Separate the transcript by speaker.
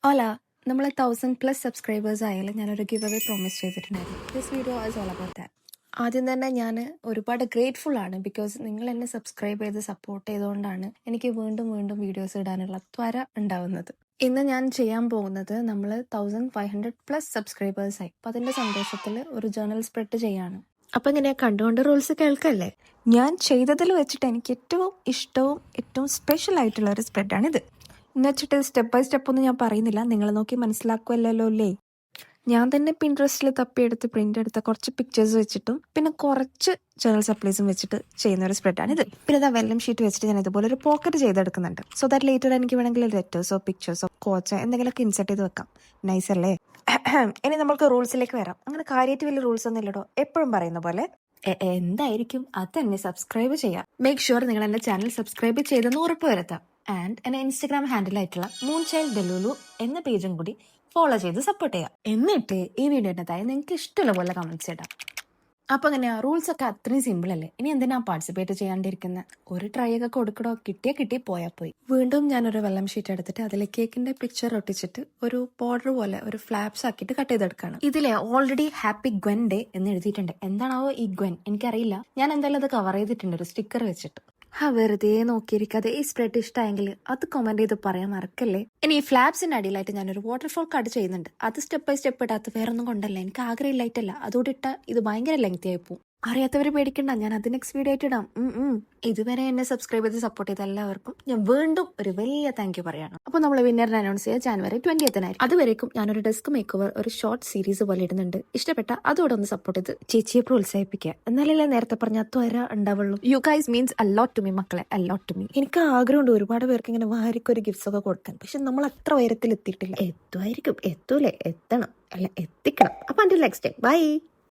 Speaker 1: ഓല നമ്മൾ 1000+ സബ്സ്ക്രൈബേഴ്സ് ആയാലും ഞാനൊരു ഗിവ് അവേ പ്രോമിസ് ചെയ്തിട്ടുണ്ടായിരുന്നു. This video is all about that. ആദ്യം തന്നെ ഞാൻ ഒരുപാട് ഗ്രേറ്റ്ഫുൾ ആണ്. ബിക്കോസ് നിങ്ങൾ എന്നെ സബ്സ്ക്രൈബ് ചെയ്ത് സപ്പോർട്ട് ചെയ്തുകൊണ്ടാണ് എനിക്ക് വീണ്ടും വീണ്ടും വീഡിയോസ് ഇടാനുള്ള ത്വര ഉണ്ടാവുന്നത്. ഇന്ന് ഞാൻ ചെയ്യാൻ പോകുന്നത് നമ്മൾ 1500+ സബ്സ്ക്രൈബേഴ്സായി. അപ്പം അതിൻ്റെ സന്തോഷത്തിൽ ഒരു ജേർണൽ സ്പ്രെഡ് ചെയ്യാണ്. അപ്പം ഇങ്ങനെ കണ്ടുകൊണ്ട് റൂൾസ് കേൾക്കല്ലേ. ഞാൻ ചെയ്തതിൽ വെച്ചിട്ട് എനിക്ക് ഏറ്റവും ഇഷ്ടവും ഏറ്റവും സ്പെഷ്യൽ ആയിട്ടുള്ള ഒരു സ്പ്രെഡാണിത്. എന്ന് വെച്ചിട്ട് സ്റ്റെപ്പ് ബൈ സ്റ്റെപ്പ് ഒന്നും ഞാൻ പറയുന്നില്ല, നിങ്ങൾ നോക്കി മനസ്സിലാക്കുമല്ലോ അല്ലേ. ഞാൻ തന്നെ പിൻട്രസ്റ്റിൽ തപ്പിയെടുത്ത് പ്രിന്റ് എടുത്ത കുറച്ച് പിക്ചേഴ്സ് വെച്ചിട്ടും പിന്നെ കുറച്ച് ജേർണൽ സപ്ലൈസും വെച്ചിട്ട് ചെയ്യുന്ന ഒരു സ്പ്രെഡാണിത്. പിന്നെ ഇതാ വെല്ലം ഷീറ്റ് വെച്ചിട്ട് ഞാൻ ഇതുപോലെ ഒരു പോക്കറ്റ് ചെയ്തെടുക്കുന്നുണ്ട്. സോ ദാറ്റ് ലേറ്റർ എനിക്ക് വേണമെങ്കിൽ ലെറ്റേഴ്സോ പിക്ചേഴ്സോ കോച്ചോ എന്തെങ്കിലുമൊക്കെ ഇൻസെർട്ട് ചെയ്ത് വെക്കാം. നൈസ് അല്ലേ. ഇനി നമുക്ക് റൂൾസിലേക്ക് വരാം. അങ്ങനെ കാര്യമായിട്ട് വലിയ റൂൾസ് ഒന്നും ഇല്ലടോ, എപ്പോഴും പറയുന്ന പോലെ എന്തായിരിക്കും അത് തന്നെ സബ്സ്ക്രൈബ് ചെയ്യാം. മേക്ക് ഷുവർ നിങ്ങൾ എൻ്റെ ചാനൽ സബ്സ്ക്രൈബ് ചെയ്തെന്ന് ഉറപ്പ് വരുത്താം. ആൻഡ് എൻ്റെ ഇൻസ്റ്റഗ്രാം ഹാൻഡിലായിട്ടുള്ള മൂൺ ചൈൽഡ് ഡെലുലു എന്ന പേജും കൂടി ഫോളോ ചെയ്ത് സപ്പോർട്ട് ചെയ്യാം. എന്നിട്ട് ഈ വീഡിയോൻ്റെതായി നിങ്ങൾക്ക് ഇഷ്ടമുള്ള പോലെ കമൻറ്റ്സ് ഇടാം. അപ്പം അങ്ങനെയാ, റൂൾസ് ഒക്കെ അത്രയും സിമ്പിൾ അല്ലേ. ഇനി എന്തിനാ പാർട്ടിസിപ്പേറ്റ് ചെയ്യാണ്ടിരിക്കുന്നത്? ഒരു ട്രൈ ഒക്കെ കൊടുക്കടോ, കിട്ടി പോയാൽ പോയി. വീണ്ടും ഞാനൊരു വെള്ളം ഷീറ്റ് എടുത്തിട്ട് അതിൽ കേക്കിന്റെ പിക്ചർ ഒട്ടിച്ചിട്ട് ഒരു ബോർഡർ പോലെ ഒരു ഫ്ലാപ്സ് ആക്കിയിട്ട് കട്ട് ചെയ്തെടുക്കാണ്. ഇതിലെ ഓൾറെഡി ഹാപ്പി ഗ്വൻ ഡേ എന്ന് എഴുതിയിട്ടുണ്ട്. എന്താണാവോ ഈ ഗ്വൻ, എനിക്കറിയില്ല. ഞാൻ എന്തായാലും അത് കവർ ചെയ്തിട്ടുണ്ട് ഒരു സ്റ്റിക്കർ വെച്ചിട്ട്. വെറുതെ നോക്കിയിരിക്കാതെ ഈ സ്പ്രെഡ് ഇഷ്ടമായെങ്കിൽ അത് കമന്റ് ചെയ്ത് പറയാൻ മറക്കല്ലേ. ഇനി ഈ ഫ്ലാപ്സിന്റെ അടിയിലായിട്ട് ഞാനൊരു വാട്ടർഫോൾ കട്ട് ചെയ്യുന്നുണ്ട്. അത് സ്റ്റെപ്പ് ബൈ സ്റ്റെപ്പ് ഇടാത്ത വേറൊന്നും കൊണ്ടല്ല, എനിക്ക് ആഗ്രഹമില്ലായിട്ടല്ല. അതോടെ ഇട്ട ഇത് ഭയങ്കര ലെങ്തി ആയി പോകും. അറിയാത്തവർ പേടിക്കണ്ട, ഞാൻ അത് നെക്സ്റ്റ് വീഡിയോ ആയിട്ട് ഇടാം. ഇതുവരെ എന്നെ സബ്സ്ക്രൈബ് ചെയ്ത് സപ്പോർട്ട് ചെയ്ത എല്ലാവർക്കും ഞാൻ വീണ്ടും ഒരു വലിയ താങ്ക് യു പറയാണ്. അപ്പോൾ നമ്മൾ വിന്നറിനെ അനൗൺസ് ചെയ്യുക January 20th. അതുവരേക്കും ഞാനൊരു ഡെസ്ക് മേക്ക് ഓവർ ഒരു ഷോർട്ട് സീരീസ് പോലെ ഇടുന്നുണ്ട്. ഇഷ്ടപ്പെട്ട അതോടെ ഒന്ന് സപ്പോർട്ട് ചെയ്ത് ചേച്ചിയെ പ്രോത്സാഹിപ്പിക്കുക. എന്നാലല്ലേ നേരത്തെ പറഞ്ഞ ത്വര ഉണ്ടാവുള്ളൂ. You guys means a lot to me മക്കളെ, അലോട്ട് ടു മീ. എനിക്ക് ആഗ്രഹമുണ്ട് ഒരുപാട് പേർക്ക് ഇങ്ങനെ വാരിക്കൊരു ഗിഫ്റ്റ്സ് ഒക്കെ കൊടുക്കാൻ. പക്ഷെ നമ്മൾ അത്ര ഉയരത്തിൽ എത്തിയിട്ടില്ല. എത്തുമായിരിക്കും, എത്തൂലേ, എത്തണം, അല്ല എത്തിക്കണം. അപ്പൊ അണ്ടിൽ നെക്സ്റ്റ് ടൈം, ബൈ.